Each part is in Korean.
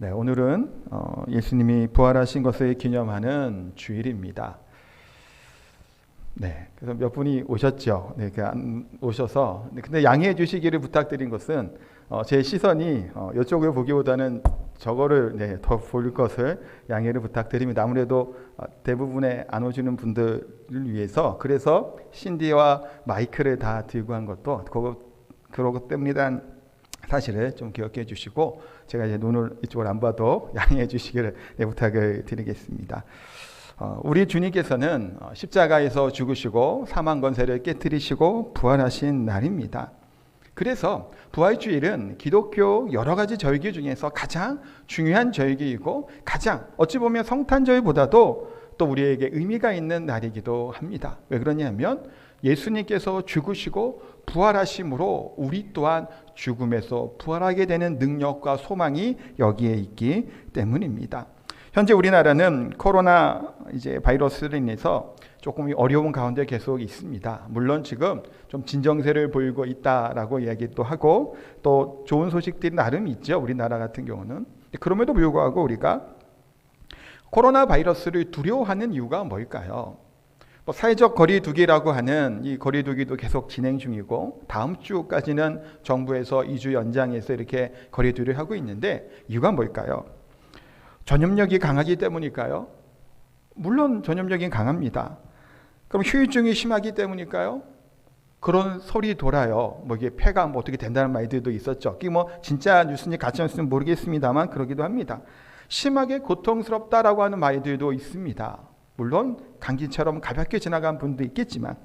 네, 오늘은 예수님이 부활하신 것을 기념하는 주일입니다. 네, 그래서 몇 분이 오셨죠. 네, 안 오셔서 근데 양해해 주시기를 부탁드린 것은 제 시선이 이쪽을 보기보다는 저거를 더 볼 것을 양해를 부탁드립니다. 아무래도 대부분의 안 오시는 분들을 위해서 그래서 신디와 마이크를 다 들고 한 것도 그것 때문이란 사실을 좀 기억해 주시고 제가 이제 눈을 이쪽을 안 봐도 양해해 주시기를 부탁을 드리겠습니다. 우리 주님께서는 십자가에서 죽으시고 사망 권세를 깨뜨리시고 부활하신 날입니다. 그래서 부활주일은 기독교 여러 가지 절기 중에서 가장 중요한 절기이고 가장 어찌 보면 성탄절보다도 또 우리에게 의미가 있는 날이기도 합니다. 왜 그러냐면 예수님께서 죽으시고 부활하심으로 우리 또한 죽음에서 부활하게 되는 능력과 소망이 여기에 있기 때문입니다. 현재 우리나라는 코로나 바이러스로 인해서 조금 어려운 가운데 계속 있습니다. 물론 지금 좀 진정세를 보이고 있다라고 이야기도 하고 또 좋은 소식들이 나름 있죠. 우리나라 같은 경우는. 그럼에도 불구하고 우리가 코로나 바이러스를 두려워하는 이유가 뭘까요? 사회적 거리두기라고 하는 이 거리두기도 계속 진행 중이고 다음 주까지는 정부에서 2주 연장해서 이렇게 거리두기를 하고 있는데 이유가 뭘까요? 전염력이 강하기 때문일까요? 물론 전염력이 강합니다. 그럼 후유증이 심하기 때문일까요? 그런 소리 돌아요. 이게 폐가 어떻게 된다는 말들도 있었죠. 이게 진짜 뉴스인지 가짜 뉴스인지 모르겠습니다만 그러기도 합니다. 심하게 고통스럽다라고 하는 말들도 있습니다. 물론 감기처럼 가볍게 지나간 분도 있겠지만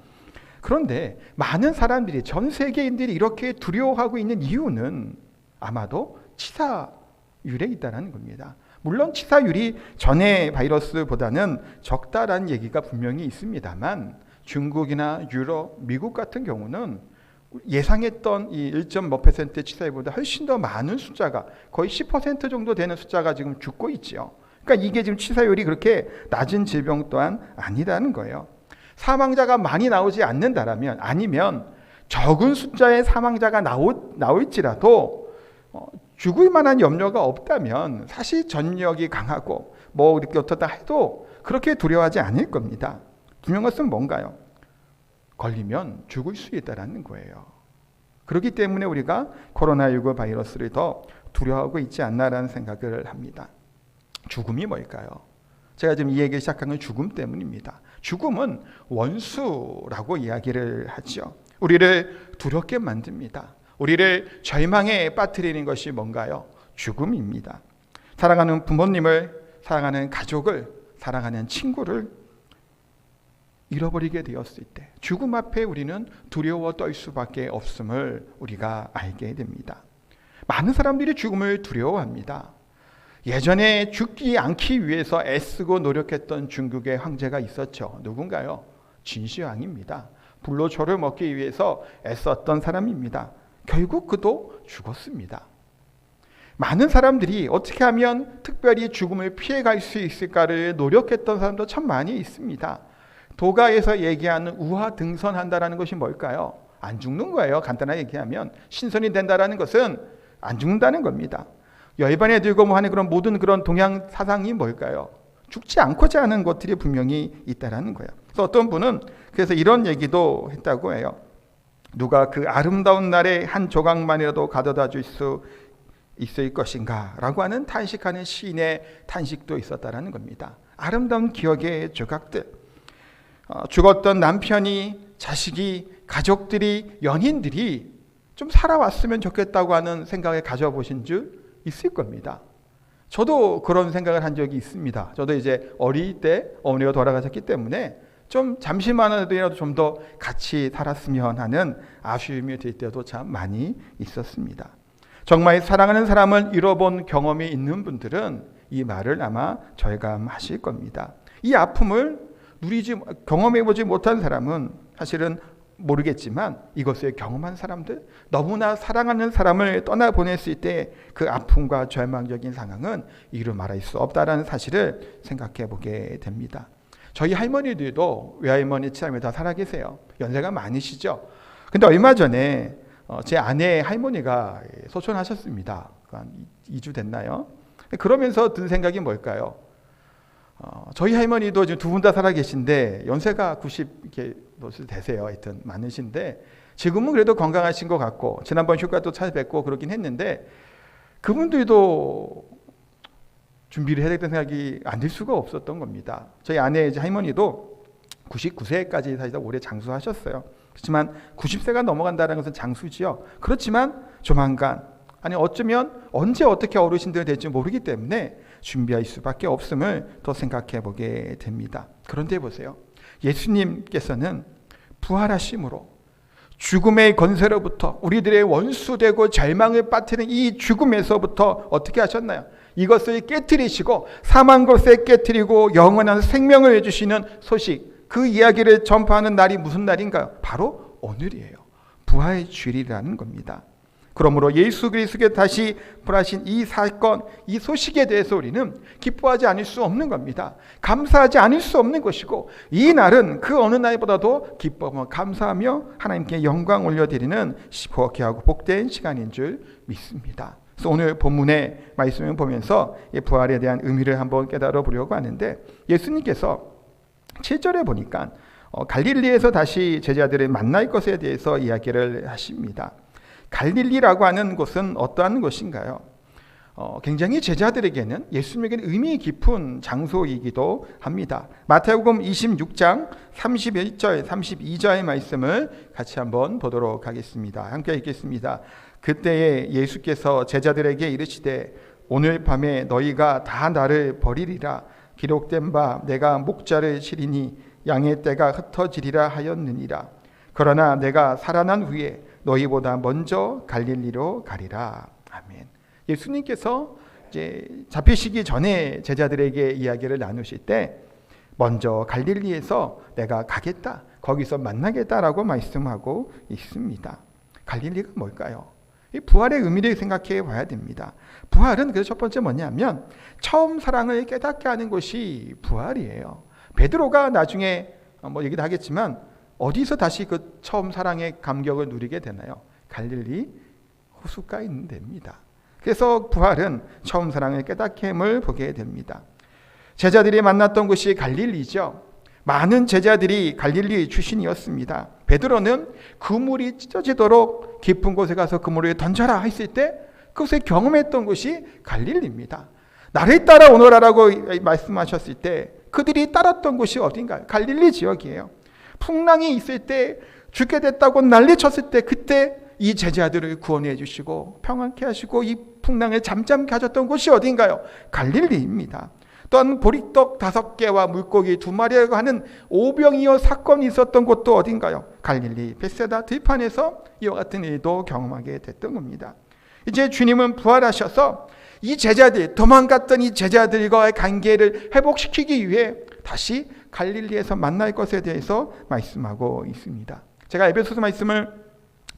그런데 많은 사람들이 전 세계인들이 이렇게 두려워하고 있는 이유는 아마도 치사율에 있다는 겁니다. 물론 치사율이 전의 바이러스보다는 적다라는 얘기가 분명히 있습니다만 중국이나 유럽, 미국 같은 경우는 예상했던 이 1.몇% 치사율보다 훨씬 더 많은 숫자가 거의 10% 정도 되는 숫자가 지금 죽고 있죠. 그러니까 이게 지금 치사율이 그렇게 낮은 질병 또한 아니라는 거예요. 사망자가 많이 나오지 않는다라면 아니면 적은 숫자의 사망자가 나올지라도 죽을 만한 염려가 없다면 사실 전력이 강하고 이렇게 어떻다 해도 그렇게 두려워하지 않을 겁니다. 분명한 것은 뭔가요? 걸리면 죽을 수 있다는 거예요. 그렇기 때문에 우리가 코로나19 바이러스를 더 두려워하고 있지 않나라는 생각을 합니다. 죽음이 뭘까요? 제가 지금 이 얘기를 시작한 건 죽음 때문입니다. 죽음은 원수라고 이야기를 하죠. 우리를 두렵게 만듭니다. 우리를 절망에 빠뜨리는 것이 뭔가요? 죽음입니다. 사랑하는 부모님을, 사랑하는 가족을, 사랑하는 친구를 잃어버리게 되었을 때 죽음 앞에 우리는 두려워 떨 수밖에 없음을 우리가 알게 됩니다. 많은 사람들이 죽음을 두려워합니다. 예전에 죽지 않기 위해서 애쓰고 노력했던 중국의 황제가 있었죠. 누군가요? 진시황입니다. 불로초를 먹기 위해서 애썼던 사람입니다. 결국 그도 죽었습니다. 많은 사람들이 어떻게 하면 특별히 죽음을 피해갈 수 있을까를 노력했던 사람도 참 많이 있습니다. 도가에서 얘기하는 우화등선한다라는 것이 뭘까요? 안 죽는 거예요. 간단하게 얘기하면 신선이 된다라는 것은 안 죽는다는 겁니다. 열반에 들고 하는 그런 모든 그런 동양 사상이 뭘까요? 죽지 않고자 하는 것들이 분명히 있다라는 거예요. 그래서 어떤 분은 그래서 이런 얘기도 했다고 해요. 누가 그 아름다운 날에 한 조각만이라도 가져다 줄 수 있을 것인가 라고 하는 탄식하는 시인의 탄식도 있었다라는 겁니다. 아름다운 기억의 조각들, 죽었던 남편이, 자식이, 가족들이, 연인들이 좀 살아왔으면 좋겠다고 하는 생각을 가져보신 줄 있을 겁니다. 저도 그런 생각을 한 적이 있습니다. 저도 이제 어릴 때 어머니가 돌아가셨기 때문에 좀 잠시만이라도 좀 더 같이 살았으면 하는 아쉬움이 들 때도 참 많이 있었습니다. 정말 사랑하는 사람을 잃어본 경험이 있는 분들은 이 말을 아마 절감하실 겁니다. 이 아픔을 경험해보지 못한 사람은 사실은 모르겠지만 이것을 경험한 사람들, 너무나 사랑하는 사람을 떠나보냈을 때 그 아픔과 절망적인 상황은 이루 말할 수 없다라는 사실을 생각해 보게 됩니다. 저희 할머니들도 외할머니, 친할머니 다 살아계세요. 연세가 많으시죠. 근데 얼마 전에 제 아내의 할머니가 소천하셨습니다. 한 2주 됐나요? 그러면서 든 생각이 뭘까요? 저희 할머니도 지금 두 분 다 살아 계신데 연세가 90 이렇게 되세요. 하여튼 많으신데 지금은 그래도 건강하신 것 같고 지난번 휴가도 찾아뵙고 그러긴 했는데 그분들도 준비를 해야 되는 생각이 안 들 수가 없었던 겁니다. 저희 아내 할머니도 99세까지 사실 오래 장수하셨어요. 그렇지만 90세가 넘어간다는 것은 장수지요. 그렇지만 조만간 아니 어쩌면 언제 어떻게 어르신들이 될지 모르기 때문에 준비할 수밖에 없음을 더 생각해 보게 됩니다. 그런데 보세요. 예수님께서는 부활하심으로 죽음의 권세로부터 우리들의 원수되고 절망을 빠뜨리는 이 죽음에서부터 어떻게 하셨나요? 이것을 깨뜨리시고 사망 것에 깨뜨리고 영원한 생명을 해주시는 소식, 그 이야기를 전파하는 날이 무슨 날인가요? 바로 오늘이에요. 부활의 주일이라는 겁니다. 그러므로 예수 그리스도께 다시 부활하신 이 사건, 이 소식에 대해서 우리는 기뻐하지 않을 수 없는 겁니다. 감사하지 않을 수 없는 것이고 이 날은 그 어느 날보다도 기뻐하며 감사하며 하나님께 영광 올려드리는 거룩하고 복된 시간인 줄 믿습니다. 그래서 오늘 본문의 말씀을 보면서 이 부활에 대한 의미를 한번 깨달아 보려고 하는데 예수님께서 7절에 보니까 갈릴리에서 다시 제자들을 만날 것에 대해서 이야기를 하십니다. 갈릴리라고 하는 곳은 어떠한 곳인가요? 굉장히 제자들에게는 예수님에게는 의미 깊은 장소이기도 합니다. 마태복음 26장 31절 32절의 말씀을 같이 한번 보도록 하겠습니다. 함께 읽겠습니다. 그때에 예수께서 제자들에게 이르시되 오늘 밤에 너희가 다 나를 버리리라. 기록된 바 내가 목자를 치리니 양의 떼가 흩어지리라 하였느니라. 그러나 내가 살아난 후에 너희보다 먼저 갈릴리로 가리라. 아멘. 예수님께서 이제 잡히시기 전에 제자들에게 이야기를 나누실 때 먼저 갈릴리에서 내가 가겠다, 거기서 만나겠다라고 말씀하고 있습니다. 갈릴리가 뭘까요? 이 부활의 의미를 생각해 봐야 됩니다. 부활은 그래서 첫 번째 뭐냐면 처음 사랑을 깨닫게 하는 것이 부활이에요. 베드로가 나중에 얘기도 하겠지만 어디서 다시 그 처음 사랑의 감격을 누리게 되나요? 갈릴리 호숫가에 있는 데입니다. 그래서 부활은 처음 사랑의 깨닫게 함을 보게 됩니다. 제자들이 만났던 곳이 갈릴리죠. 많은 제자들이 갈릴리 출신이었습니다. 베드로는 그물이 찢어지도록 깊은 곳에 가서 그물을 던져라 했을 때 그것을 경험했던 곳이 갈릴리입니다. 나를 따라 오너라라고 말씀하셨을 때 그들이 따랐던 곳이 어딘가요? 갈릴리 지역이에요. 풍랑이 있을 때 죽게 됐다고 난리쳤을 때 그때 이 제자들을 구원해 주시고 평안케 하시고 이 풍랑을 잠잠케 하셨던 곳이 어딘가요? 갈릴리입니다. 또한 보리떡 5개와 물고기 2마리라고 하는 오병이어 사건이 있었던 곳도 어딘가요? 갈릴리 벳세다 들판에서 이와 같은 일도 경험하게 됐던 겁니다. 이제 주님은 부활하셔서 이 제자들, 도망갔던 이 제자들과의 관계를 회복시키기 위해 다시 갈릴리에서 만날 것에 대해서 말씀하고 있습니다. 제가 에베소서 말씀을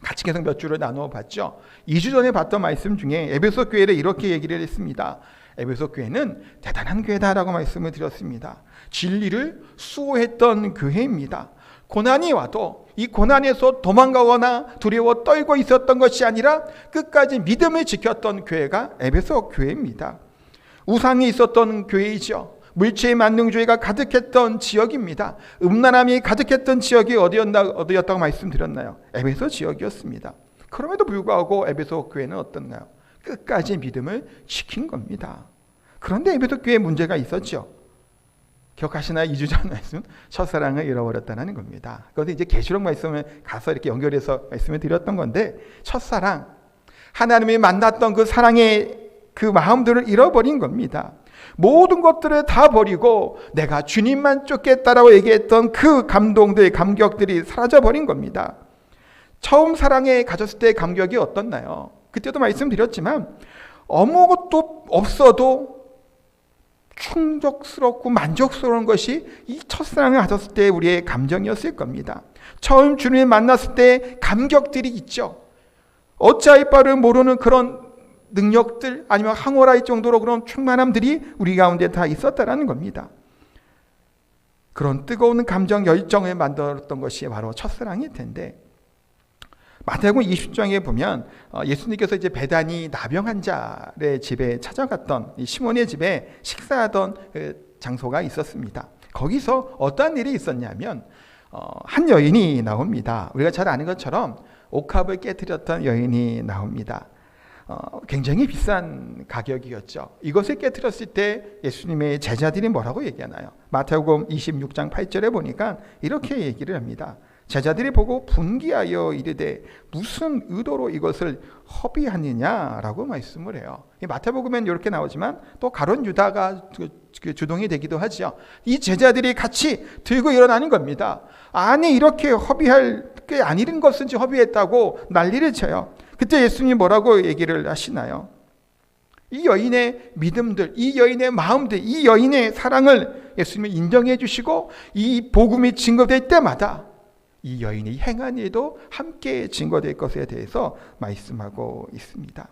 같이 계속 몇 주를 나누어 봤죠. 2주 전에 봤던 말씀 중에 에베소 교회를 이렇게 얘기를 했습니다. 에베소 교회는 대단한 교회다라고 말씀을 드렸습니다. 진리를 수호했던 교회입니다. 고난이 와도 이 고난에서 도망가거나 두려워 떨고 있었던 것이 아니라 끝까지 믿음을 지켰던 교회가 에베소 교회입니다. 우상이 있었던 교회이죠. 물체의 만능주의가 가득했던 지역입니다. 음란함이 가득했던 지역이 어디였다고 말씀드렸나요? 에베소 지역이었습니다. 그럼에도 불구하고 에베소 교회는 어떤가요? 끝까지 믿음을 지킨 겁니다. 그런데 에베소 교회에 문제가 있었죠. 기억하시나요? 2주 전 말씀, 첫사랑을 잃어버렸다는 겁니다. 그것은 이제 계시록 말씀을 가서 이렇게 연결해서 말씀을 드렸던 건데, 첫사랑, 하나님이 만났던 그 사랑의 그 마음들을 잃어버린 겁니다. 모든 것들을 다 버리고 내가 주님만 쫓겠다라고 얘기했던 그 감동들, 감격들이 사라져버린 겁니다. 처음 사랑에 가졌을 때의 감격이 어떻나요? 그때도 말씀드렸지만 아무것도 없어도 충족스럽고 만족스러운 것이 이 첫사랑을 가졌을 때 우리의 감정이었을 겁니다. 처음 주님을 만났을 때 감격들이 있죠. 어찌할 바를 모르는 그런 능력들 아니면 황홀할 정도로 그런 충만함들이 우리 가운데 다 있었다라는 겁니다. 그런 뜨거운 감정 열정을 만들었던 것이 바로 첫사랑일 텐데 마태복음 20장에 보면 예수님께서 이제 베다니 나병 환자의 집에 찾아갔던 이 시몬의 집에 식사하던 그 장소가 있었습니다. 거기서 어떠한 일이 있었냐면 한 여인이 나옵니다. 우리가 잘 아는 것처럼 옥합을 깨뜨렸던 여인이 나옵니다. 굉장히 비싼 가격이었죠. 이것을 깨뜨렸을 때 예수님의 제자들이 뭐라고 얘기하나요? 마태복음 26장 8절에 보니까 이렇게 얘기를 합니다. 제자들이 보고 분기하여 이르되 무슨 의도로 이것을 허비하느냐라고 말씀을 해요. 마태복음엔 이렇게 나오지만 또 가룟 유다가 주동이 되기도 하죠. 이 제자들이 같이 들고 일어나는 겁니다. 아니 이렇게 허비할 게 아닌 것은 허비했다고 난리를 쳐요. 그때 예수님이 뭐라고 얘기를 하시나요? 이 여인의 믿음들, 이 여인의 마음들, 이 여인의 사랑을 예수님이 인정해 주시고 이 복음이 증거될 때마다 이 여인이 행한 일도 함께 증거될 것에 대해서 말씀하고 있습니다.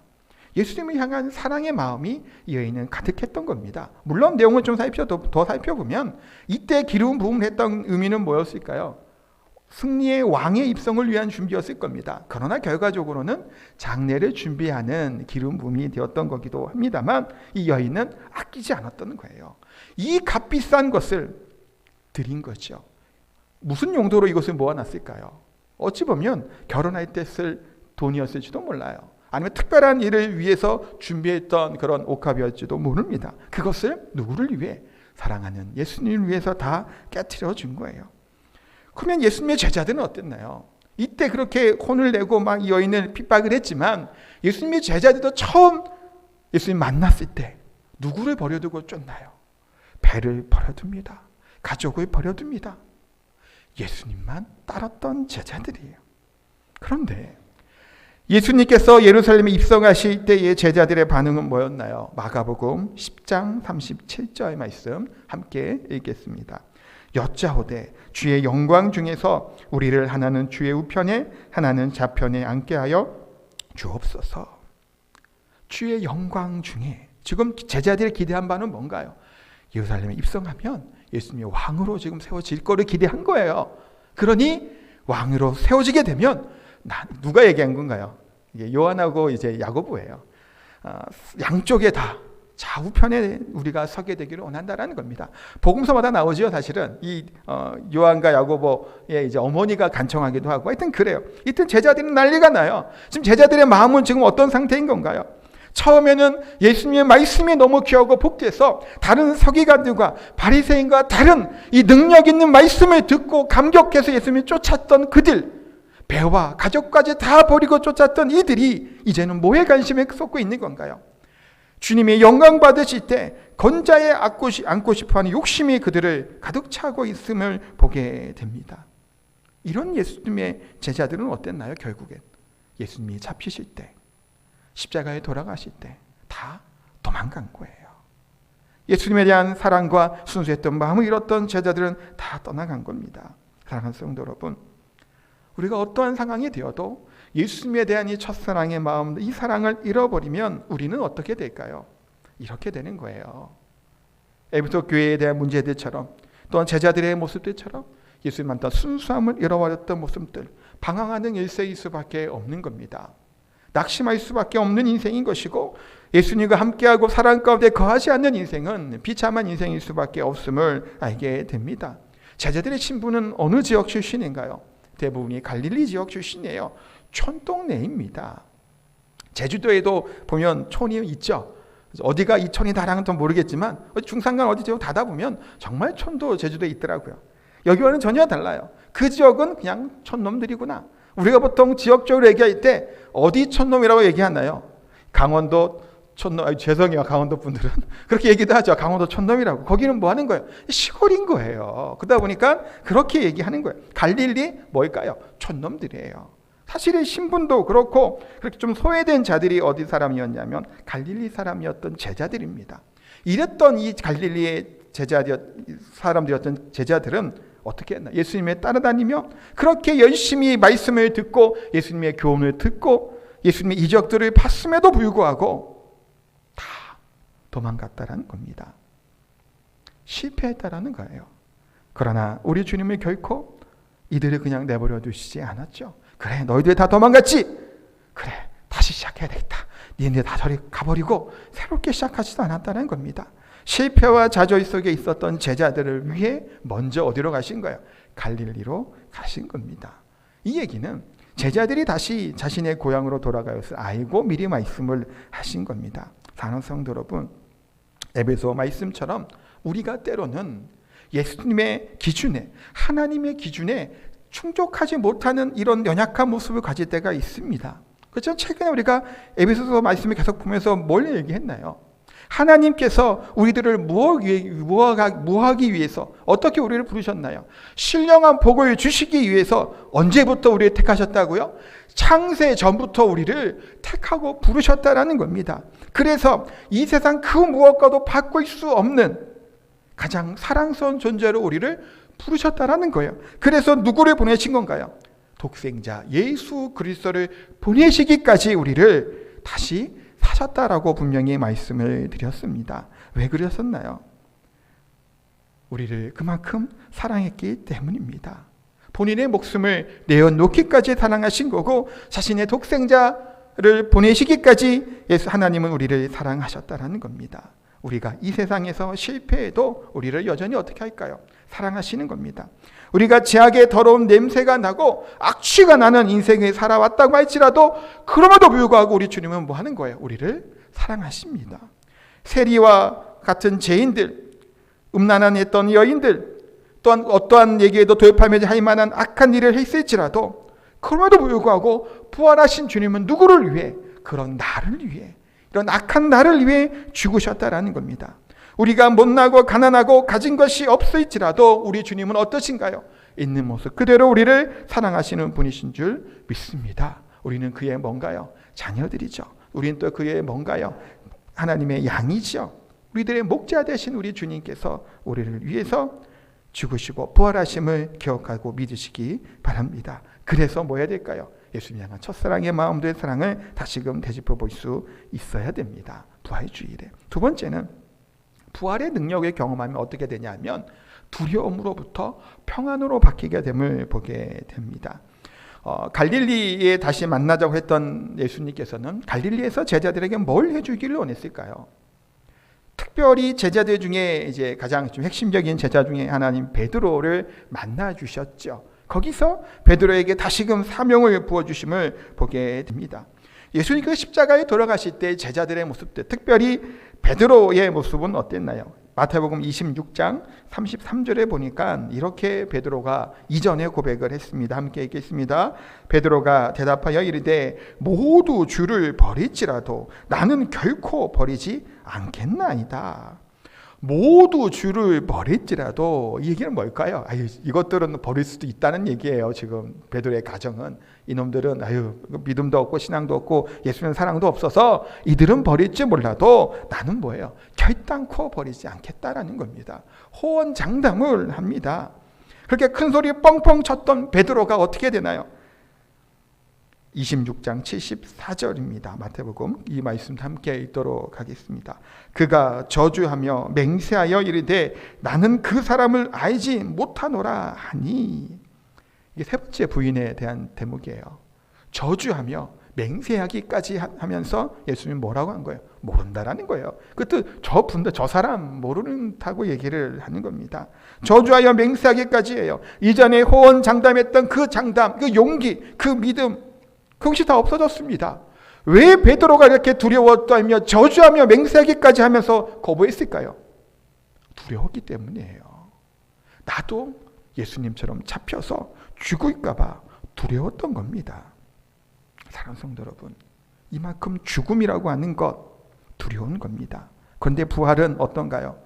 예수님을 향한 사랑의 마음이 이 여인은 가득했던 겁니다. 물론 내용을 좀 더 살펴보면 이때 기름 부음을 했던 의미는 뭐였을까요? 승리의 왕의 입성을 위한 준비였을 겁니다. 그러나 결과적으로는 장례를 준비하는 기름 부음이 되었던 거기도 합니다만 이 여인은 아끼지 않았던 거예요. 이 값비싼 것을 드린 거죠. 무슨 용도로 이것을 모아놨을까요? 어찌 보면 결혼할 때 쓸 돈이었을지도 몰라요. 아니면 특별한 일을 위해서 준비했던 그런 옥합이었지도 모릅니다. 그것을 누구를 위해? 사랑하는 예수님을 위해서 다 깨트려 준 거예요. 그러면 예수님의 제자들은 어땠나요? 이때 그렇게 혼을 내고 막 이 여인을 핍박을 했지만 예수님의 제자들도 처음 예수님 만났을 때 누구를 버려두고 쫓나요? 배를 버려둡니다. 가족을 버려둡니다. 예수님만 따랐던 제자들이에요. 그런데 예수님께서 예루살렘에 입성하실 때의 제자들의 반응은 뭐였나요? 마가복음 10장 37절 말씀 함께 읽겠습니다. 여짜오되 주의 영광 중에서 우리를 하나는 주의 우편에 하나는 좌편에 앉게 하여 주옵소서. 주의 영광 중에 지금 제자들이 기대한 바는 뭔가요? 예루살렘에 입성하면 예수님이 왕으로 지금 세워질 거를 기대한 거예요. 그러니 왕으로 세워지게 되면 누가 얘기한 건가요? 이게 요한하고 이제 야고보예요. 양쪽에 다 좌우편에 우리가 서게 되기를 원한다라는 겁니다. 복음서마다 나오죠. 사실은 이 요한과 야고보의 이제 어머니가 간청하기도 하고, 하여튼 그래요. 이때 제자들은 난리가 나요. 지금 제자들의 마음은 지금 어떤 상태인 건가요? 처음에는 예수님의 말씀이 너무 귀하고 복돼서 다른 서기관들과 바리새인과 다른 이 능력 있는 말씀을 듣고 감격해서 예수님을 쫓았던 그들, 배와 가족까지 다 버리고 쫓았던 이들이 이제는 뭐에 관심에 쏟고 있는 건가요? 주님의 영광 받으실 때 건자에 안고 싶어하는 욕심이 그들을 가득 차고 있음을 보게 됩니다. 이런 예수님의 제자들은 어땠나요? 결국엔 예수님이 잡히실 때, 십자가에 돌아가실 때 다 도망간 거예요. 예수님에 대한 사랑과 순수했던 마음을 잃었던 제자들은 다 떠나간 겁니다. 사랑하는 성도 여러분, 우리가 어떠한 상황이 되어도 예수님에 대한 이 첫사랑의 마음, 이 사랑을 잃어버리면 우리는 어떻게 될까요? 이렇게 되는 거예요. 에베소 교회에 대한 문제들처럼, 또한 제자들의 모습들처럼 예수님한테 순수함을 잃어버렸던 모습들, 방황하는 일생일 수밖에 없는 겁니다. 낙심할 수밖에 없는 인생인 것이고, 예수님과 함께하고 사랑 가운데 거하지 않는 인생은 비참한 인생일 수밖에 없음을 알게 됩니다. 제자들의 신부는 어느 지역 출신인가요? 대부분이 갈릴리 지역 출신이에요. 촌동네입니다. 제주도에도 보면 촌이 있죠. 어디가 이 촌이 다랑은 또 모르겠지만 중산간 어디 지역 가다 보면 정말 촌도 제주도에 있더라고요. 여기와는 전혀 달라요. 그 지역은 그냥 촌놈들이구나. 우리가 보통 지역적으로 얘기할 때 어디 촌놈이라고 얘기하나요? 강원도 촌놈, 죄송해요, 강원도 분들은 그렇게 얘기도 하죠. 강원도 촌놈이라고. 거기는 뭐 하는 거예요? 시골인 거예요. 그러다 보니까 그렇게 얘기하는 거예요. 갈릴리 뭘까요? 촌놈들이에요. 사실 신분도 그렇고 그렇게 좀 소외된 자들이 어디 사람이었냐면 갈릴리 사람이었던 제자들입니다. 이랬던 이 갈릴리의 사람들이었던 제자들은 어떻게 했나? 예수님에 따라다니며 그렇게 열심히 말씀을 듣고 예수님의 교훈을 듣고 예수님의 이적들을 봤음에도 불구하고 다 도망갔다라는 겁니다. 실패했다라는 거예요. 그러나 우리 주님은 결코 이들을 그냥 내버려 두시지 않았죠. 그래, 너희들 다 도망갔지? 그래, 다시 시작해야 되겠다. 니네 다 저리 가버리고 새롭게 시작하지도 않았다는 겁니다. 실패와 좌절 속에 있었던 제자들을 위해 먼저 어디로 가신 거예요? 갈릴리로 가신 겁니다. 이 얘기는 제자들이 다시 자신의 고향으로 돌아갈 것을 알고 미리 말씀을 하신 겁니다. 사랑하는 성도 여러분, 에베소 말씀처럼 우리가 때로는 예수님의 기준에, 하나님의 기준에 충족하지 못하는 이런 연약한 모습을 가질 때가 있습니다. 그렇죠? 최근에 우리가 에베소서 말씀을 계속 보면서 뭘 얘기했나요? 하나님께서 우리들을 무하기 위해서 어떻게 우리를 부르셨나요? 신령한 복을 주시기 위해서 언제부터 우리를 택하셨다고요? 창세 전부터 우리를 택하고 부르셨다라는 겁니다. 그래서 이 세상 그 무엇과도 바꿀 수 없는 가장 사랑스러운 존재로 우리를 부르셨다라는 거예요. 그래서 누구를 보내신 건가요? 독생자 예수 그리스도를 보내시기까지 우리를 다시 사셨다라고 분명히 말씀을 드렸습니다. 왜 그러셨나요? 우리를 그만큼 사랑했기 때문입니다. 본인의 목숨을 내어놓기까지 사랑하신 거고, 자신의 독생자를 보내시기까지 예수 하나님은 우리를 사랑하셨다라는 겁니다. 우리가 이 세상에서 실패해도 우리를 여전히 어떻게 할까요? 사랑하시는 겁니다. 우리가 죄악의 더러운 냄새가 나고 악취가 나는 인생을 살아왔다고 할지라도 그럼에도 불구하고 우리 주님은 뭐 하는 거예요? 우리를 사랑하십니다. 세리와 같은 죄인들, 음란한 했던 여인들, 또한 어떠한 얘기에도 돌팔매질 할 만한 악한 일을 했을지라도 그럼에도 불구하고 부활하신 주님은 누구를 위해? 그런 나를 위해, 이런 악한 나를 위해 죽으셨다라는 겁니다. 우리가 못나고 가난하고 가진 것이 없을지라도 우리 주님은 어떠신가요? 있는 모습 그대로 우리를 사랑하시는 분이신 줄 믿습니다. 우리는 그의 뭔가요? 자녀들이죠. 우리는 또 그의 뭔가요? 하나님의 양이죠. 우리들의 목자 되신 우리 주님께서 우리를 위해서 죽으시고 부활하심을 기억하고 믿으시기 바랍니다. 그래서 뭐 해야 될까요? 예수님 향한 첫사랑의 마음들의 사랑을 다시금 되짚어 볼 수 있어야 됩니다. 부활주일에. 두 번째는 부활의 능력을 경험하면 어떻게 되냐면 두려움으로부터 평안으로 바뀌게 됨을 보게 됩니다. 갈릴리에 다시 만나자고 했던 예수님께서는 갈릴리에서 제자들에게 뭘 해주기를 원했을까요? 특별히 제자들 중에 이제 가장 좀 핵심적인 제자 중에 하나님 베드로를 만나 주셨죠. 거기서 베드로에게 다시금 사명을 부어주심을 보게 됩니다. 예수님께서 십자가에 돌아가실 때 제자들의 모습들, 특별히 베드로의 모습은 어땠나요? 마태복음 26장 33절에 보니까 이렇게 베드로가 이전에 고백을 했습니다. 함께 읽겠습니다. 베드로가 대답하여 이르되 모두 주를 버릴지라도 나는 결코 버리지 않겠나이다. 모두 주를 버릴지라도, 이 얘기는 뭘까요? 이것들은 버릴 수도 있다는 얘기예요. 지금 베드로의 가정은 이놈들은 믿음도 없고 신앙도 없고 예수님 사랑도 없어서 이들은 버릴지 몰라도 나는 뭐예요? 결단코 버리지 않겠다라는 겁니다. 호언장담을 합니다. 그렇게 큰 소리 뻥뻥 쳤던 베드로가 어떻게 되나요? 26장 74절입니다. 마태복음 이 말씀 함께 읽도록 하겠습니다. 그가 저주하며 맹세하여 이르되 나는 그 사람을 알지 못하노라 하니. 이게 세 번째 부인에 대한 대목이에요. 저주하며 맹세하기까지 하면서 예수님이 뭐라고 한 거예요? 모른다라는 거예요. 그것도 저 사람 모른다고 얘기를 하는 겁니다. 저주하여 맹세하기까지 해요. 이전에 호언장담했던 그 장담, 그 용기, 그 믿음, 그것이 다 없어졌습니다. 왜 베드로가 이렇게 두려웠다며 저주하며 맹세하기까지 하면서 거부했을까요? 두려웠기 때문이에요. 나도 예수님처럼 잡혀서 죽을까 봐 두려웠던 겁니다. 사랑하는 성도 여러분, 이만큼 죽음이라고 하는 것 두려운 겁니다. 그런데 부활은 어떤가요?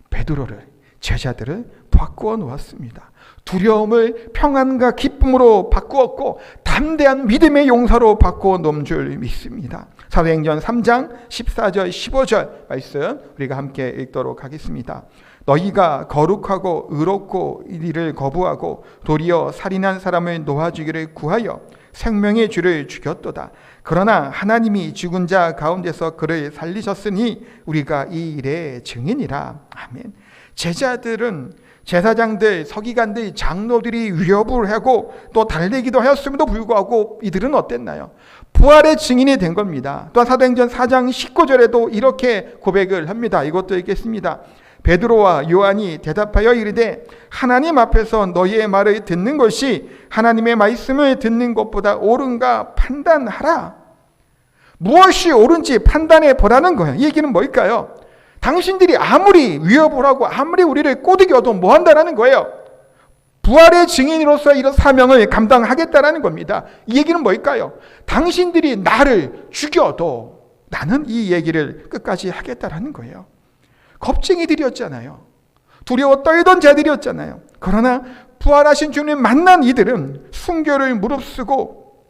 베드로를, 제자들을 바꾸어 놓았습니다. 두려움을 평안과 기쁨으로 바꾸었고 담대한 믿음의 용사로 바꾸어 놓은 줄 믿습니다. 사도행전 3장 14절 15절 말씀 우리가 함께 읽도록 하겠습니다. 너희가 거룩하고 의롭고 이를 거부하고 도리어 살인한 사람을 놓아주기를 구하여 생명의 주를 죽였도다. 그러나 하나님이 죽은 자 가운데서 그를 살리셨으니 우리가 이 일의 증인이라. 아멘. 제자들은 제사장들, 서기관들, 장로들이 위협을 하고 또 달래기도 하였음에도 불구하고 이들은 어땠나요? 부활의 증인이 된 겁니다. 또한 사도행전 4장 19절에도 이렇게 고백을 합니다. 이것도 읽겠습니다. 베드로와 요한이 대답하여 이르되 하나님 앞에서 너희의 말을 듣는 것이 하나님의 말씀을 듣는 것보다 옳은가 판단하라. 무엇이 옳은지 판단해 보라는 거예요. 이 얘기는 뭘까요? 당신들이 아무리 위협을 하고 아무리 우리를 꼬드겨도 뭐 한다는 거예요? 부활의 증인으로서 이런 사명을 감당하겠다라는 겁니다. 이 얘기는 뭘까요? 당신들이 나를 죽여도 나는 이 얘기를 끝까지 하겠다라는 거예요. 겁쟁이들이었잖아요. 두려워 떨던 자들이었잖아요. 그러나 부활하신 주님 만난 이들은 순교를 무릅쓰고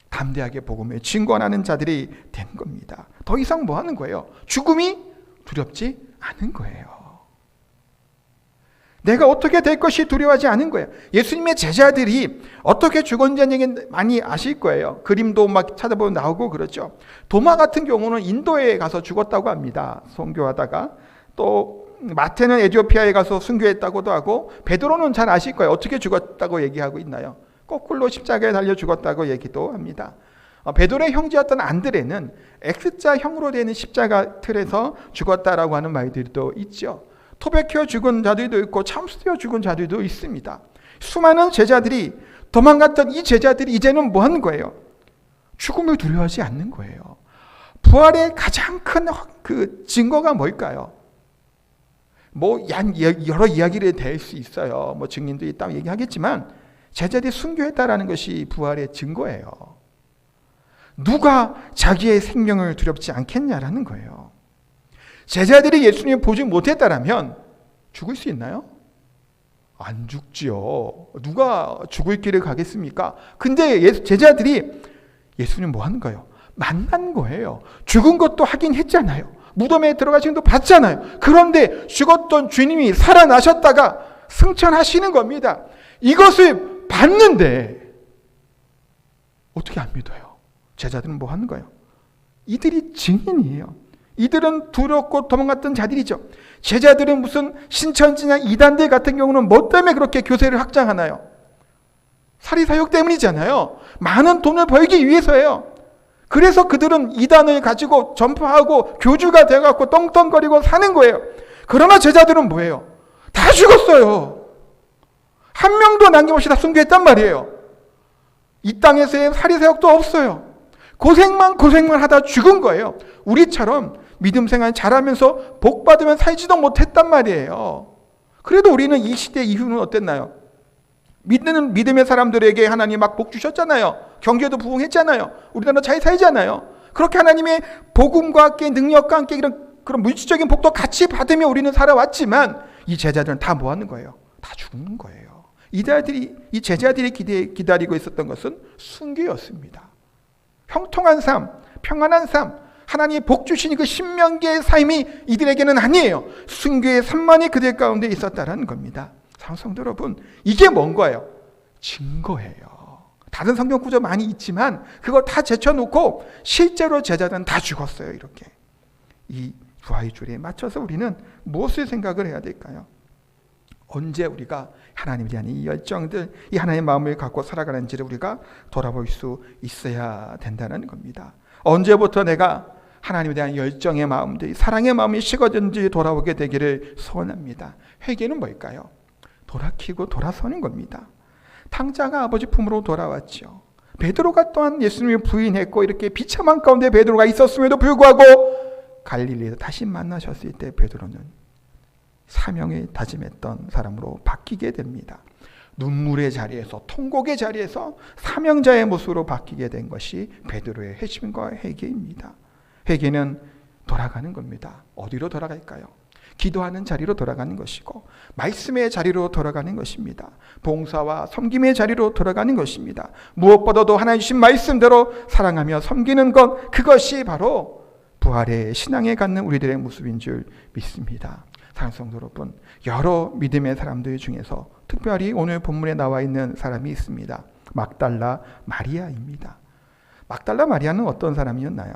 담대하게 복음을 증거하는 자들이 된 겁니다. 더 이상 뭐 하는 거예요? 죽음이 두렵지 않은 거예요. 내가 어떻게 될 것이 두려워하지 않은 거예요. 예수님의 제자들이 어떻게 죽었는지 얘기 많이 아실 거예요. 그림도 막 찾아보면 나오고 그렇죠. 도마 같은 경우는 인도에 가서 죽었다고 합니다. 선교하다가. 또 마태는 에티오피아에 가서 순교했다고도 하고, 베드로는 잘 아실 거예요. 어떻게 죽었다고 얘기하고 있나요? 거꾸로 십자가에 달려 죽었다고 얘기도 합니다. 베드로의 형제였던 안드레는 X자 형으로 되는 십자가 틀에서 죽었다라고 하는 말들도 있죠. 토백혀 죽은 자들도 있고 참수되어 죽은 자들도 있습니다. 수많은 제자들이 도망갔던 이 제자들이 이제는 뭐 하는 거예요? 죽음을 두려워하지 않는 거예요. 부활의 가장 큰 그 증거가 뭘까요? 뭐 여러 이야기를 댈 수 있어요. 뭐 증인도 있다고 얘기하겠지만 제자들이 순교했다라는 것이 부활의 증거예요. 누가 자기의 생명을 두렵지 않겠냐라는 거예요. 제자들이 예수님을 보지 못했다라면 죽을 수 있나요? 안 죽지요. 누가 죽을 길을 가겠습니까? 근데 제자들이 예수님 뭐 하는 거예요? 만난 거예요. 죽은 것도 하긴 했잖아요. 무덤에 들어가신 것도 봤잖아요. 그런데 죽었던 주님이 살아나셨다가 승천하시는 겁니다. 이것을 봤는데 어떻게 안 믿어요? 제자들은 뭐 하는 거예요? 이들이 증인이에요. 이들은 두렵고 도망갔던 자들이죠. 제자들은 무슨 신천지나 이단들 같은 경우는 뭐 때문에 그렇게 교세를 확장하나요? 사리사욕 때문이잖아요. 많은 돈을 벌기 위해서예요. 그래서 그들은 이단을 가지고 전파하고 교주가 되어갖고 떵떵거리고 사는 거예요. 그러나 제자들은 뭐예요? 다 죽었어요. 한 명도 남김없이 다 순교했단 말이에요. 이 땅에서의 사리사욕도 없어요. 고생만 하다 죽은 거예요. 우리처럼 믿음 생활 잘하면서 복 받으면 살지도 못했단 말이에요. 그래도 우리는 이 시대 이후는 어땠나요? 믿음의 사람들에게 하나님 막 복 주셨잖아요. 경제도 부흥했잖아요. 우리나라 잘 살잖아요. 그렇게 하나님의 복음과 함께 능력과 함께 그런 물질적인 복도 같이 받으며 우리는 살아왔지만 이 제자들은 다 뭐 하는 거예요? 다 죽는 거예요. 이 제자들이 기다리고 있었던 것은 순교였습니다. 형통한 삶, 평안한 삶, 하나님이 복 주시니 그 신명기의 삶이 이들에게는 아니에요. 순교의 삶만이 그들 가운데 있었다는 겁니다. 성도 여러분, 이게 뭔 거예요? 증거예요. 다른 성경 구절 많이 있지만 그걸 다 제쳐놓고 실제로 제자들은 다 죽었어요. 이렇게. 이 부활의 줄에 맞춰서 우리는 무엇을 생각을 해야 될까요? 언제 우리가 하나님에 대한 이 열정들, 이 하나님의 마음을 갖고 살아가는지를 우리가 돌아볼 수 있어야 된다는 겁니다. 언제부터 내가 하나님에 대한 열정의 마음들, 사랑의 마음이 식어든지 돌아오게 되기를 소원합니다. 회개는 뭘까요? 돌아키고 돌아서는 겁니다. 탕자가 아버지 품으로 돌아왔죠. 베드로가 또한 예수님을 부인했고 이렇게 비참한 가운데 베드로가 있었음에도 불구하고 갈릴리에서 다시 만나셨을 때 베드로는 사명을 다짐했던 사람으로 바뀌게 됩니다. 눈물의 자리에서, 통곡의 자리에서 사명자의 모습으로 바뀌게 된 것이 베드로의 회심과 회개입니다. 회개는 돌아가는 겁니다. 어디로 돌아갈까요? 기도하는 자리로 돌아가는 것이고 말씀의 자리로 돌아가는 것입니다. 봉사와 섬김의 자리로 돌아가는 것입니다. 무엇보다도 하나님 주신 말씀대로 사랑하며 섬기는 것, 그것이 바로 부활의 신앙에 갖는 우리들의 모습인 줄 믿습니다. 사랑하는 성도 여러분, 여러 믿음의 사람들 중에서 특별히 오늘 본문에 나와 있는 사람이 있습니다. 막달라 마리아입니다. 막달라 마리아는 어떤 사람이었나요?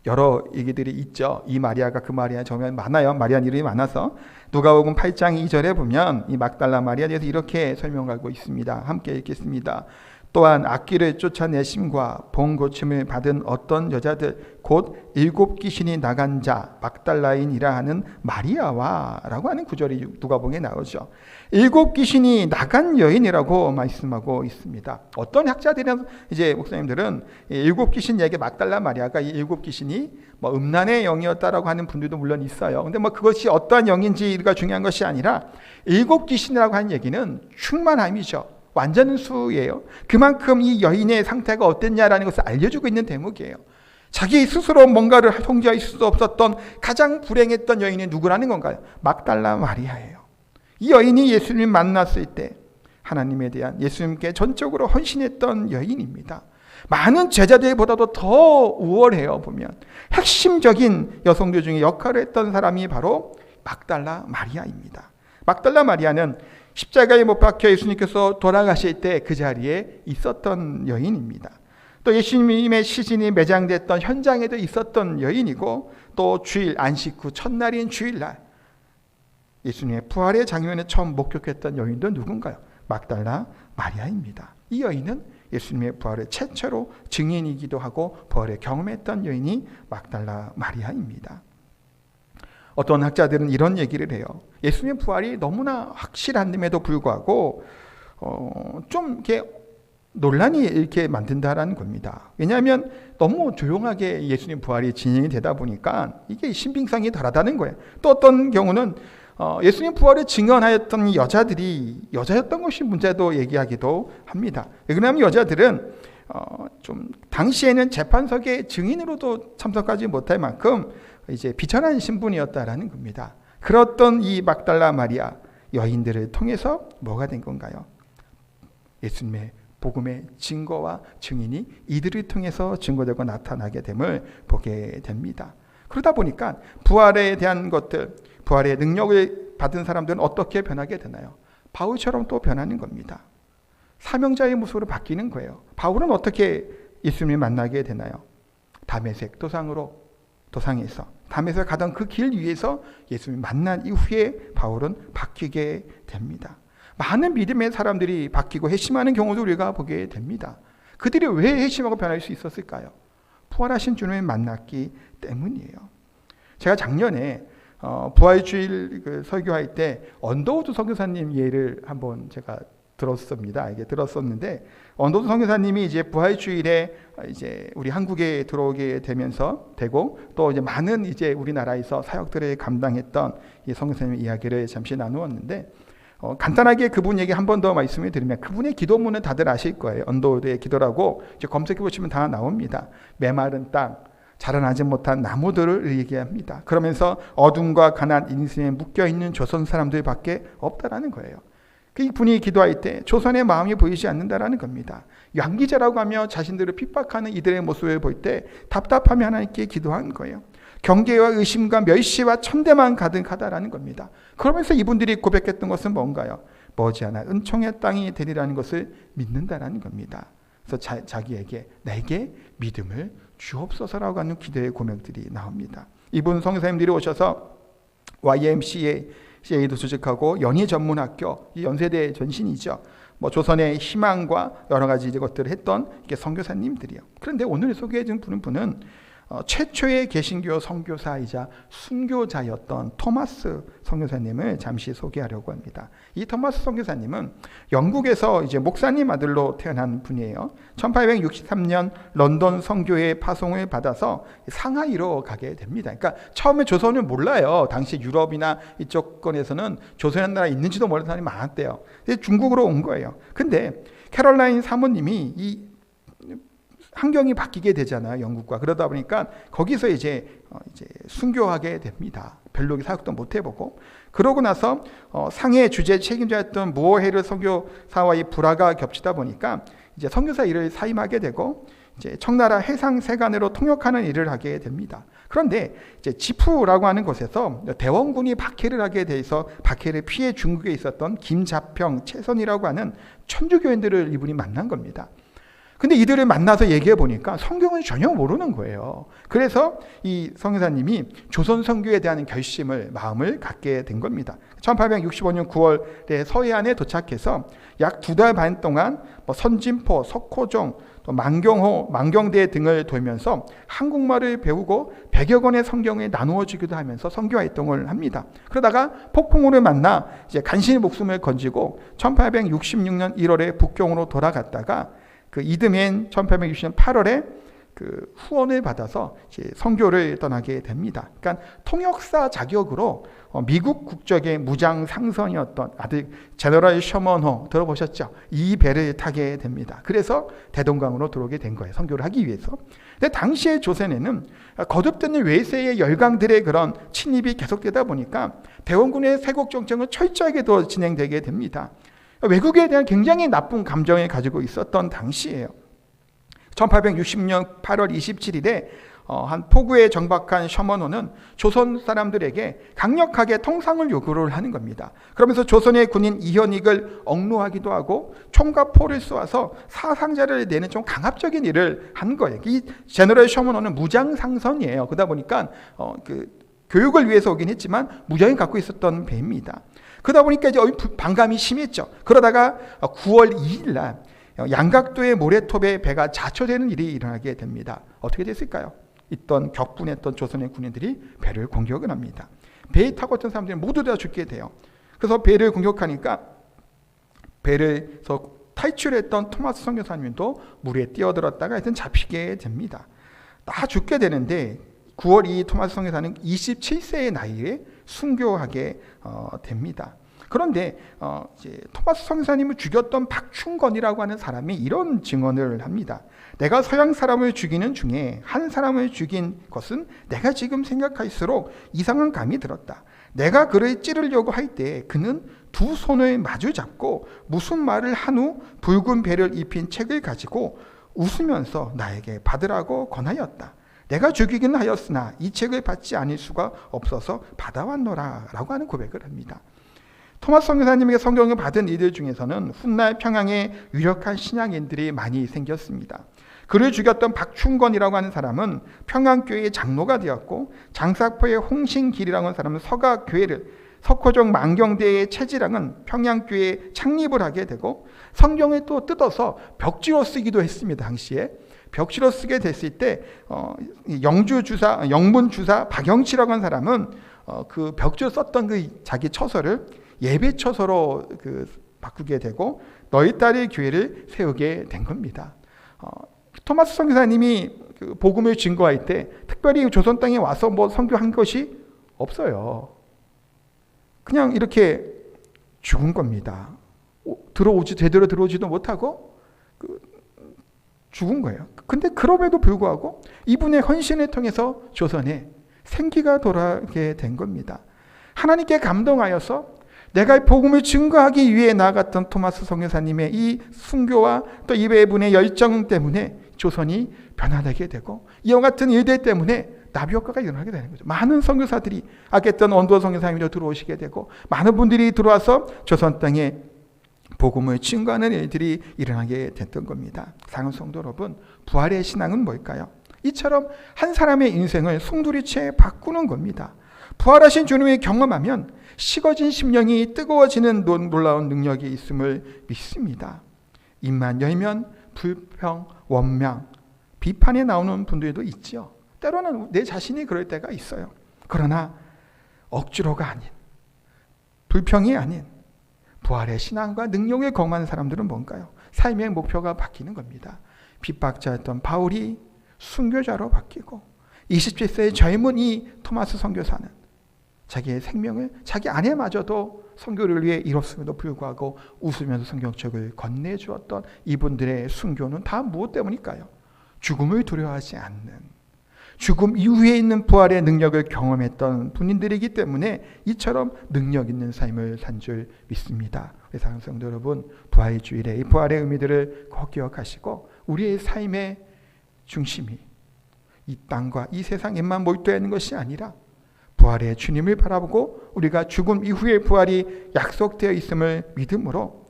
여러 얘기들이 있죠. 이 마리아가 그 마리아 정말 많아요. 마리아 이름이 많아서 누가복음 8장 2절에 보면 이 막달라 마리아에 대해서 이렇게 설명하고 있습니다. 함께 읽겠습니다. 또한 악귀를 쫓아내심과 병 고침을 받은 어떤 여자들 곧 7 귀신이 나간 자 막달라인이라 하는 마리아와 라고 하는 구절이 누가복음에 나오죠. 7 귀신이 나간 여인이라고 말씀하고 있습니다. 어떤 학자들이나 이제 목사님들은 7 귀신 얘기 막달라 마리아가 이 7 귀신이 뭐 음란의 영이었다라고 하는 분들도 물론 있어요. 근데 뭐 그것이 어떠한 영인지가 중요한 것이 아니라 7 귀신이라고 하는 얘기는 충만함이죠. 완전 수예요. 그만큼 이 여인의 상태가 어땠냐라는 것을 알려주고 있는 대목이에요. 자기 스스로 뭔가를 통제할 수 없었던 가장 불행했던 여인이 누구라는 건가요? 막달라 마리아예요. 이 여인이 예수님을 만났을 때 하나님에 대한 예수님께 전적으로 헌신했던 여인입니다. 많은 제자들보다도 더 우월해요. 보면 핵심적인 여성들 중에 역할을 했던 사람이 바로 막달라 마리아입니다. 막달라 마리아는 십자가에 못 박혀 예수님께서 돌아가실 때 그 자리에 있었던 여인입니다. 또 예수님의 시신이 매장됐던 현장에도 있었던 여인이고 또 주일 안식 후 첫날인 주일날 예수님의 부활의 장면에 처음 목격했던 여인도 누군가요? 막달라 마리아입니다. 이 여인은 예수님의 부활의 최초로 증인이기도 하고 부활을 경험했던 여인이 막달라 마리아입니다. 어떤 학자들은 이런 얘기를 해요. 예수님의 부활이 너무나 확실한데도 불구하고 좀 이렇게 논란이 이렇게 만든다라는 겁니다. 왜냐하면 너무 조용하게 예수님 부활이 진행이 되다 보니까 이게 신빙성이 덜하다는 거예요. 또 어떤 경우는 예수님 부활을 증언하였던 여자들이 여자였던 것이 문제도 얘기하기도 합니다. 왜냐하면 여자들은 좀 당시에는 재판석의 증인으로도 참석하지 못할 만큼 이제 비천한 신분이었다라는 겁니다. 그렇던 이 막달라 마리아 여인들을 통해서 뭐가 된 건가요? 예수님의 복음의 증거와 증인이 이들을 통해서 증거되고 나타나게 됨을 보게 됩니다. 그러다 보니까 부활에 대한 것들, 부활의 능력을 받은 사람들은 어떻게 변하게 되나요? 바울처럼 또 변하는 겁니다. 사명자의 모습으로 바뀌는 거예요. 바울은 어떻게 예수님을 만나게 되나요? 다메섹 도상에서 담에서 가던 그 길 위에서 예수님을 만난 이후에 바울은 바뀌게 됩니다. 많은 믿음의 사람들이 바뀌고 회심하는 경우도 우리가 보게 됩니다. 그들이 왜 회심하고 변할 수 있었을까요? 부활하신 주님을 만났기 때문이에요. 제가 작년에 부활주일 설교할 때 언더우드 선교사님 예를 한번 제가 들었습니다. 이게 들었었는데 언더우드 선교사님이 이제 부활주일에 이제 우리 한국에 들어오게 되고 또 이제 많은 이제 우리나라에서 사역들을 감당했던 이 선교사님 이야기를 잠시 나누었는데 간단하게 그분 얘기 한 번 더 말씀을 드리면 그분의 기도문은 다들 아실 거예요. 언더우드의 기도라고 이제 검색해 보시면 다 나옵니다. 메마른 땅, 자라나지 못한 나무들을 얘기합니다. 그러면서 어둠과 가난 인생에 묶여 있는 조선 사람들밖에 없다라는 거예요. 그 분이 기도할 때 조선의 마음이 보이지 않는다라는 겁니다. 양기자라고 하며 자신들을 핍박하는 이들의 모습을 볼 때 답답하며 하나님께 기도한 거예요. 경계와 의심과 멸시와 천대만 가득하다라는 겁니다. 그러면서 이분들이 고백했던 것은 뭔가요? 머지않아 은총의 땅이 되리라는 것을 믿는다라는 겁니다. 그래서 자기에게 내게 믿음을 주옵소서라고 하는 기도의 고백들이 나옵니다. 이분 선교사님들이 오셔서 YMCA도 조직하고 연희 전문학교, 이 연세대 전신이죠. 뭐 조선의 희망과 여러 가지 것들을 했던 이게 선교사님들이요. 그런데 오늘 소개해준 분은 최초의 개신교 선교사이자 순교자였던 토마스 선교사님을 잠시 소개하려고 합니다. 이 토마스 선교사님은 영국에서 이제 목사님 아들로 태어난 분이에요. 1863년 런던 선교회 파송을 받아서 상하이로 가게 됩니다. 그러니까 처음에 조선을 몰라요. 당시 유럽이나 이쪽권에서는 조선이라는 나라 있는지도 모르는 사람이 많았대요. 중국으로 온 거예요. 근데 캐롤라인 사모님이 이 환경이 바뀌게 되잖아요, 영국과. 그러다 보니까 거기서 이제 순교하게 됩니다. 별로 사역도 못 해보고. 그러고 나서 상해 주재 책임자였던 무어헤르 선교사와의 불화가 겹치다 보니까 이제 선교사 일을 사임하게 되고 이제 청나라 해상 세관으로 통역하는 일을 하게 됩니다. 그런데 이제 지푸라고 하는 곳에서 대원군이 박해를 하게 돼서 박해를 피해 중국에 있었던 김자평, 최선이라고 하는 천주교인들을 이분이 만난 겁니다. 근데 이들을 만나서 얘기해 보니까 성경은 전혀 모르는 거예요. 그래서 이 성교사님이 조선 선교에 대한 마음을 갖게 된 겁니다. 1865년 9월에 서해안에 도착해서 약 2달 반 동안 선진포, 석호종, 또 만경호, 만경대 등을 돌면서 한국말을 배우고 100여 권의 성경을 나누어 주기도 하면서 선교 활동을 합니다. 그러다가 폭풍우를 만나 이제 간신히 목숨을 건지고 1866년 1월에 북경으로 돌아갔다가 그 이듬해인 1860년 8월에 그 후원을 받아서 이제 선교를 떠나게 됩니다. 그러니까 통역사 자격으로 미국 국적의 무장 상선이었던 아들 제너럴 셔먼호 들어보셨죠? 이 배를 타게 됩니다. 그래서 대동강으로 들어오게 된 거예요. 선교를 하기 위해서. 근데 당시의 조선에는 거듭되는 외세의 열강들의 그런 침입이 계속되다 보니까 대원군의 세국 정책은 철저하게 더 진행되게 됩니다. 외국에 대한 굉장히 나쁜 감정을 가지고 있었던 당시예요. 1860년 8월 27일에 한 포구에 정박한 셔먼호는 조선 사람들에게 강력하게 통상을 요구를 하는 겁니다. 그러면서 조선의 군인 이현익을 억누하기도 하고 총과 포를 쏘아서 사상자를 내는 좀 강압적인 일을 한 거예요. 이 제너럴 셔먼호는 무장상선이에요. 그러다 보니까 교육을 위해서 오긴 했지만 무장을 갖고 있었던 배입니다. 그러다 보니까 이제 반감이 심했죠. 그러다가 9월 2일 날 양각도의 모래톱에 배가 자초되는 일이 일어나게 됩니다. 어떻게 됐을까요? 있던 격분했던 조선의 군인들이 배를 공격을 합니다. 배에 타고 있던 사람들이 모두 다 죽게 돼요. 그래서 배를 공격하니까 배에서 탈출했던 토마스 선교사님도 물에 뛰어들었다가 하여튼 잡히게 됩니다. 다 죽게 되는데 9월 2일 토마스 선교사는 27세의 나이에 순교하게 됩니다. 그런데 이제 토마스 선교사님을 죽였던 박충건이라고 하는 사람이 이런 증언을 합니다. 내가 서양 사람을 죽이는 중에 한 사람을 죽인 것은 내가 지금 생각할수록 이상한 감이 들었다. 내가 그를 찌르려고 할 때 그는 두 손을 마주 잡고 무슨 말을 한 후 붉은 배를 입힌 책을 가지고 웃으면서 나에게 받으라고 권하였다. 내가 죽이긴 하였으나 이 책을 받지 않을 수가 없어서 받아왔노라 라고 하는 고백을 합니다. 토마스 선교사님에게 성경을 받은 이들 중에서는 훗날 평양에 유력한 신앙인들이 많이 생겼습니다. 그를 죽였던 박충건이라고 하는 사람은 평양교회의 장로가 되었고 장사포의 홍신길이라고 하는 사람은 석호종 만경대의 최지랑은 평양교회에 창립을 하게 되고 성경을 또 뜯어서 벽지로 쓰기도 했습니다. 당시에. 벽지로 쓰게 됐을 때 영문 주사 박영치라고 하는 사람은 그 벽지로 썼던 그 자기 처서를 예배 처서로 바꾸게 되고 너희 딸의 교회를 세우게 된 겁니다. 토마스 선교사님이 복음을 증거할 때 특별히 조선 땅에 와서 선교한 것이 없어요. 그냥 이렇게 죽은 겁니다. 제대로 들어오지도 못하고 죽은 거예요. 근데 그럼에도 불구하고 이분의 헌신을 통해서 조선에 생기가 돌아오게 된 겁니다. 하나님께 감동하여서 내가 복음을 증거하기 위해 나아갔던 토마스 선교사님의 이 순교와 또 이분의 열정 때문에 조선이 변화되게 되고 이와 같은 일들 때문에 나비효과가 일어나게 되는 거죠. 많은 선교사들이 아꼈던 원도 선교사님으로 들어오시게 되고 많은 분들이 들어와서 조선 땅에 복음을 증거하는 일들이 일어나게 됐던 겁니다. 사랑하는 성도 여러분, 부활의 신앙은 뭘까요? 이처럼 한 사람의 인생을 송두리째 바꾸는 겁니다. 부활하신 주님을 경험하면 식어진 심령이 뜨거워지는 놀라운 능력이 있음을 믿습니다. 입만 열면 불평, 원망, 비판에 나오는 분들도 있죠. 때로는 내 자신이 그럴 때가 있어요. 그러나 억지로가 아닌, 불평이 아닌 부활의 신앙과 능력에 경험하는 사람들은 뭔가요? 삶의 목표가 바뀌는 겁니다. 핍박자였던 바울이 순교자로 바뀌고 27세의 젊은 이 토마스 선교사는 자기의 생명을 자기 아내마저도 선교를 위해 잃었음에도 불구하고 웃으면서 성경책을 건네주었던 이분들의 순교는 다 무엇 때문일까요? 죽음을 두려워하지 않는, 죽음 이후에 있는 부활의 능력을 경험했던 분인들이기 때문에 이처럼 능력 있는 삶을 산 줄 믿습니다. 사랑하는 성도 여러분, 부활주일에 이 부활의 의미들을 꼭 기억하시고 우리의 삶에 중심이 이 땅과 이 세상에만 몰두해 있는 것이 아니라 부활의 주님을 바라보고 우리가 죽음 이후의 부활이 약속되어 있음을 믿음으로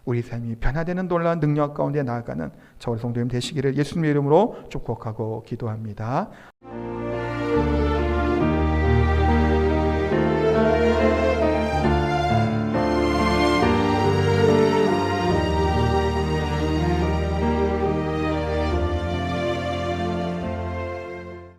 우리 삶이 변화되는 놀라운 능력 가운데 나아가는 저와 성도님 되시기를 예수님의 이름으로 축복하고 기도합니다.